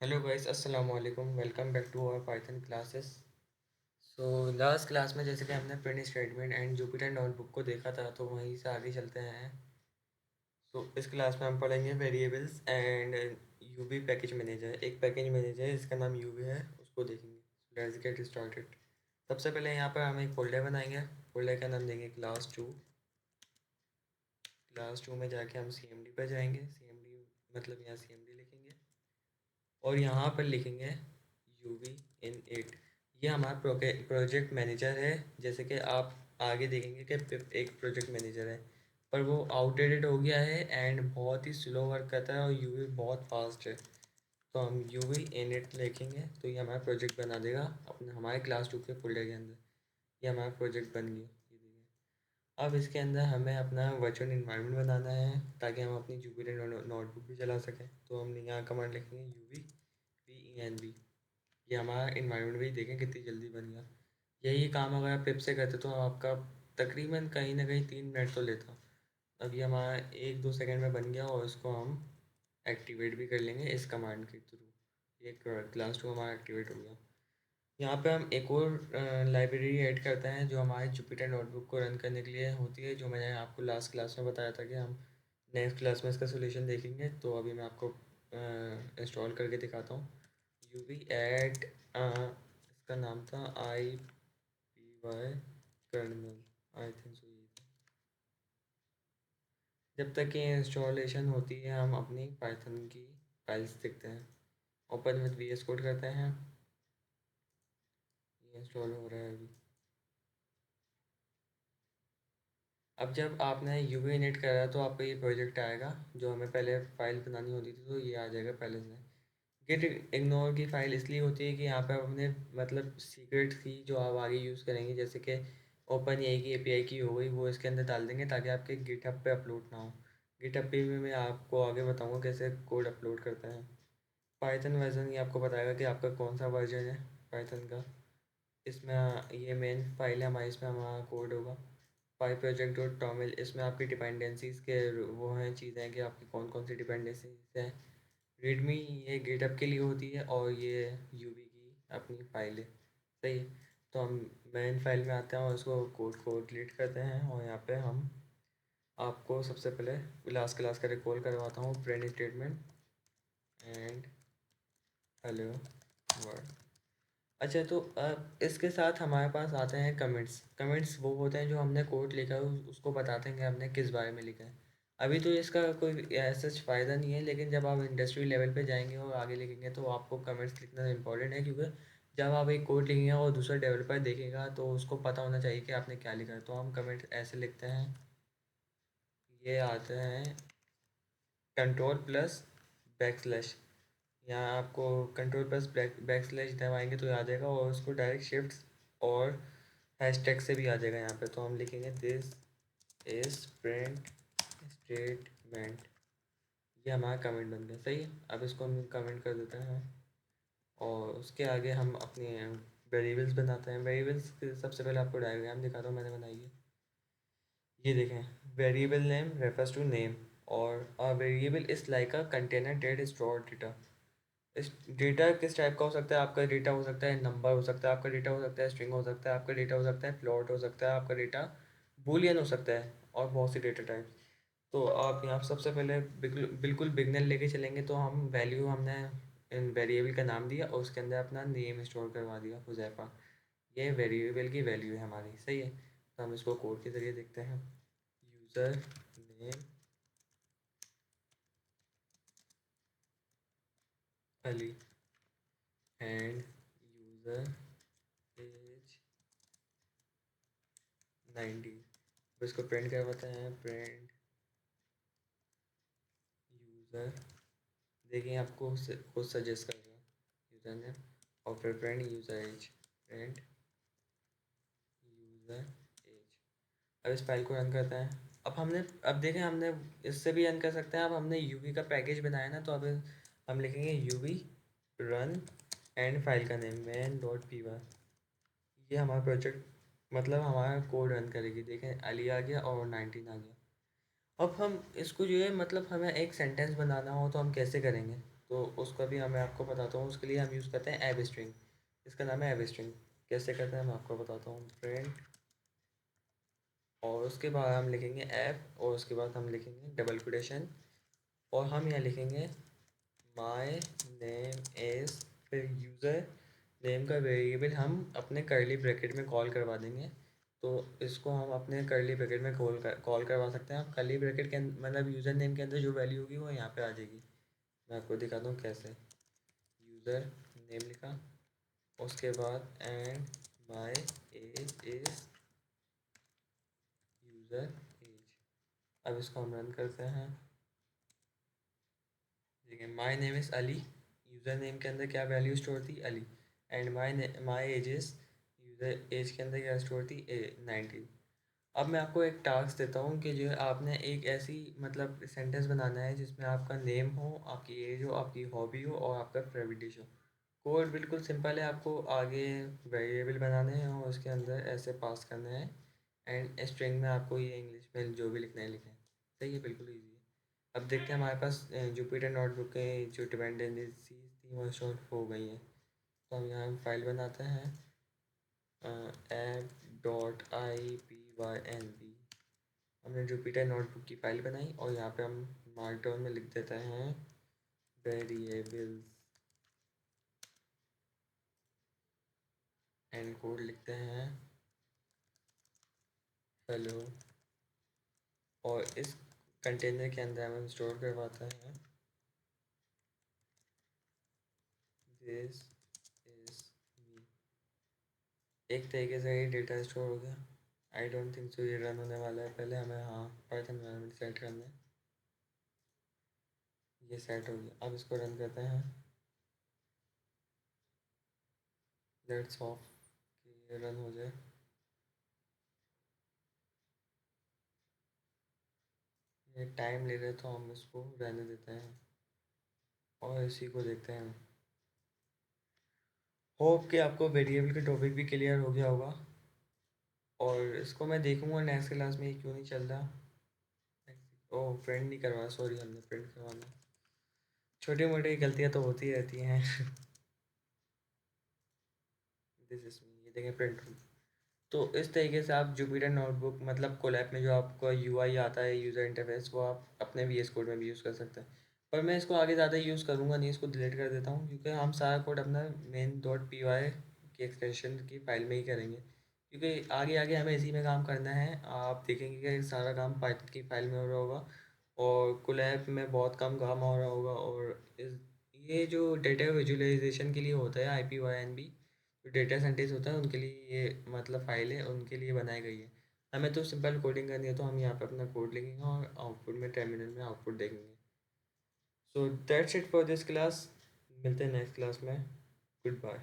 Hello guys, अस्सलाम वालेकुम। Welcome back to our Python classes. So last class में जैसे कि हमने print statement and Jupyter notebook को देखा था, तो वहीं से आगे चलते हैं। तो इस क्लास में हम पढ़ेंगे variables and UV package manager. एक पैकेज मैनेजर है जिसका नाम यूवी है, उसको देखेंगे। Let's get started. सबसे पहले यहाँ पर हम एक फोल्डर बनाएंगे। फोल्डर का नाम देंगे क्लास टू। क्लास टू में जाके हम सी एम डी पर जाएंगे। सी एम डी मतलब यहाँ सी एम डी लिखेंगे और यहाँ पर लिखेंगे यूवी इन एट। ये हमारा प्रोजेक्ट मैनेजर है। जैसे कि आप आगे देखेंगे कि पिप एक प्रोजेक्ट मैनेजर है, पर वो आउटडेटेड हो गया है एंड बहुत ही स्लो वर्क करता है और यूवी बहुत फास्ट है। तो हम यूवी इन एट लिखेंगे तो ये हमारा प्रोजेक्ट बना देगा अपने हमारे क्लास टू के फोल्डर के अंदर। ये हमारा प्रोजेक्ट बन गया, ये देखिए। अब इसके अंदर हमें अपना वर्चुअल इन्वायरमेंट बनाना है ताकि हम अपनी जुपिटर नोटबुक भी चला सकें। तो हम यहाँ कमांड लिखेंगे यूवी PENV। ये हमारा इन्वायरमेंट भी देखें कितनी जल्दी बन गया। यही काम अगर आप पिप से करते तो आपका तकरीबन कहीं ना कहीं 3 मिनट तो लेता। अब ये हमारा 1-2 सेकंड में बन गया और इसको हम एक्टिवेट भी कर लेंगे इस कमांड के थ्रू। ये क्लास टू हमारा एक्टिवेट हो गया। यहाँ पे हम एक और लाइब्रेरी ऐड करते हैं जो हमारे जुपिटर नोटबुक को रन करने के लिए होती है, जो मैंने आपको लास्ट क्लास में बताया था कि हम नेक्स्ट क्लास में इसका सोल्यूशन देखेंगे। तो अभी मैं आपको इंस्टॉल करके दिखाता हूँ। यूवी एट इसका नाम था IPY kernel, I think so. ये जब तक ये इंस्टॉलेशन होती है हम अपनी पाइथन की फाइल्स देखते हैं। ओपन विद VS कोड करते हैं। ये इंस्टॉल हो रहा है अभी। अब जब आपने यूवी इनिट करा तो आपका ये प्रोजेक्ट आएगा जो हमें पहले फ़ाइल बनानी होती थी, तो ये आ जाएगा पहले से। गिट इग्नोर की फ़ाइल इसलिए होती है कि यहाँ पे हमने मतलब सीक्रेट की जो आप आगे यूज़ करेंगे, जैसे कि ओपन ए की API की हो गई, वो इसके अंदर डाल देंगे ताकि आपके गिटहब पे अपलोड ना हो। गिटहब पे भी मैं आपको आगे बताऊँगा कैसे कोड अपलोड करते हैं। पाइथन वर्जन ये आपको बताएगा कि आपका कौन सा वर्जन है पाइथन का। इसमें ये मेन फाइल है हमारी, इसमें हमारा कोड होगा। पाई प्रोजेक्ट डॉट टॉमिल, इसमें आपकी डिपेंडेंसीज़ के वो हैं चीज़ें हैं कि आपकी कौन कौन सी डिपेंडेंसीज हैं। रीडमी ये गिटहब के लिए होती है और ये यूवी की अपनी फाइल है। सही है। तो हम मेन फाइल में आते हैं और उसको कोड को डिलीट करते हैं और यहाँ पे हम आपको सबसे पहले लास्ट क्लास का रिकॉल करवाता हूँ। Print statement and hello word. अच्छा, तो अब इसके साथ हमारे पास आते हैं कमेंट्स। कमेंट्स वो होते हैं जो हमने कोड लिखा है उसको बताते हैं कि हमने किस बारे में लिखा है। अभी तो इसका कोई ऐसा फ़ायदा नहीं है, लेकिन जब आप इंडस्ट्री लेवल पे जाएंगे और आगे लिखेंगे तो आपको कमेंट्स लिखना इम्पोर्टेंट है, क्योंकि जब आप एक कोड लिखेंगे और दूसरा डेवलपर देखेगा तो उसको पता होना चाहिए कि आपने क्या लिखा है। तो हम कमेंट ऐसे लिखते हैं। ये आते हैं कंट्रोल प्लस बैक स्लैश। यहाँ आपको कंट्रोल प्लस बैक स्लैश दबाएंगे तो आ जाएगा, और उसको डायरेक्ट शिफ्ट और हैशटैग से भी आ जाएगा यहाँ पे। तो हम लिखेंगे दिस इज प्रिंट स्टेटमेंट। ये हमारा कमेंट बन गया। सही है। अब इसको हम कमेंट कर देते हैं और उसके आगे हम अपने वेरिएबल्स बनाते हैं। वेरिएबल्स सबसे पहले आपको डायग्राम दिखाता हूँ, मैंने बनाई है। ये देखें, variable name refers to name और a variable is like a container that store data. इस डेटा किस टाइप का हो सकता है? आपका डेटा हो सकता है नंबर, हो सकता है आपका डेटा, हो सकता है स्ट्रिंग, हो सकता है आपका डेटा, हो सकता है प्लॉट, हो सकता है आपका डेटा बूलियन हो सकता है, और बहुत सी डेटा टाइप्स। तो आप यहाँ सबसे पहले बिल्कुल बिल्कुल बिगनर लेके चलेंगे तो हम वैल्यू हमने इन वेरिएबल का नाम दिया और उसके अंदर अपना नेम स्टोर करवा दिया हुज़ैफ़ा। ये वेरिएबल की वैल्यू है हमारी। सही है। तो हम इसको कोड के ज़रिए देखते हैं। User name Ali and user age 90। अब इसको प्रिंट करवाते हैं। प्रिंट यूज़र, देखिए आपको खुद सजेस्ट कर रहा है यूज़र नेम, और फिर print user age. Print user age. अब इस फाइल को रन करते हैं। अब देखें हमने इससे भी रन कर सकते हैं। अब हमने यूवी का पैकेज बनाया ना, तो अब हम लिखेंगे यूवी रन एंड फाइल का नेम main.py। ये हमारा प्रोजेक्ट मतलब हमारा कोड रन करेगी। देखें अली आ गया और 19 आ गया। अब हम इसको जो है मतलब हमें एक सेंटेंस बनाना हो तो हम कैसे करेंगे? तो उसका भी मैं आपको बताता हूँ। उसके लिए हम यूज़ करते हैं एब स्ट्रिंग। इसका नाम है एब स्ट्रिंग। कैसे करते हैं मैं आपको बताता हूँ। प्रिंट, और उसके बाद हम लिखेंगे ऐप, और उसके बाद हम लिखेंगे डबल कोटेशन, और हम यहाँ लिखेंगे माय नेम इज़, फिर यूज़र नेम का वेरिएबल हम अपने कर्ली ब्रैकेट में कॉल करवा देंगे। तो इसको हम अपने कर्ली ब्रैकेट में कॉल करवा सकते हैं। आप कर्ली ब्रैकेट के मतलब यूज़र नेम के अंदर जो वैल्यू होगी वो यहाँ पे आ जाएगी। मैं आपको दिखाता हूँ कैसे। यूज़र नेम लिखा, उसके बाद and my age is user age. अब इसको हम रन करते हैं। ठीक है, my name is Ali, user name के अंदर क्या वैल्यू स्टोर थी, अली। And my age is, user age के अंदर क्या स्टोर थी, 19। अब मैं आपको एक टास्क देता हूँ कि जो है आपने एक ऐसी मतलब सेंटेंस बनाना है जिसमें आपका नेम हो, आपकी एज हो, आपकी हॉबी हो, और आपका फेवरेट डिश हो। कोड बिल्कुल सिंपल है। आपको आगे वेरिएबल बनाने हैं और उसके अंदर ऐसे पास करना है, एंड स्ट्रिंग में आपको ये इंग्लिश में जो भी लिखना है लिखें। सही है, बिल्कुल ईजी है। अब देखते हैं हमारे पास जुपिटर नोटबुक के जो डिपेंडेंसी थी वो इंस्टॉल हो गई है। तो हम यहाँ फाइल बनाते हैं app.ipynb। हमने जुपिटर नोटबुक की फ़ाइल बनाई, और यहाँ पे हम मार्कडाउन में लिख देते हैं वेरिएबल्स, एंड कोड लिखते हैं हेलो, और इस कंटेनर के अंदर हम स्टोर करवाते हैं दिस इज मी। एक तरीके से ये डेटा स्टोर हो गया। आई डोंट थिंक सो ये रन होने वाला है। पहले हमें हाँ पाइथन एनवायरनमेंट सेट करना है। ये सेट हो गया। अब इसको रन करते हैं। लेट्स ऑफ कि ये रन हो जाए। ये टाइम ले रहे तो हम इसको रहने देते हैं और इसी को देखते हैं। होप कि आपको वेरिएबल के टॉपिक भी क्लियर हो गया होगा, और इसको मैं देखूंगा नेक्स्ट क्लास में ये क्यों नहीं चल रहा। ओह, प्रिंट नहीं करवा, सॉरी, हमने प्रिंट करवाना। छोटी मोटी गलतियाँ तो होती रहती हैं। दिस इज मी, ये देखें प्रिंट। तो इस तरीके से आप जुपिटर नोटबुक मतलब कोलैब में जो आपका यूआई आता है, यूज़र इंटरफेस, वो आप अपने वीएस कोड में भी यूज़ कर सकते हैं। पर मैं इसको आगे ज़्यादा यूज़ करूँगा नहीं, इसको डिलीट कर देता हूँ, क्योंकि हम सारा कोड अपना मेन डॉट पी वाई की एक्सटेंशन की फ़ाइल में ही करेंगे, क्योंकि आगे आगे हमें इसी में काम करना है। आप देखेंगे कि सारा काम पाइथन की फ़ाइल में हो रहा होगा, और कोलैब में बहुत कम काम हो रहा होगा। और ये जो डेटा विजुअलाइजेशन के लिए होता है, IPYNB, जो डेटा साइंटिस्ट होता है उनके लिए ये मतलब फ़ाइल है, उनके लिए बनाई गई है। हमें तो सिंपल कोडिंग करनी है, तो हम यहाँ पे अपना कोड लिखेंगे और आउटपुट में टर्मिनल में आउटपुट देखेंगे। So that's it for this class. मिलते हैं नेक्स्ट क्लास में। Good bye.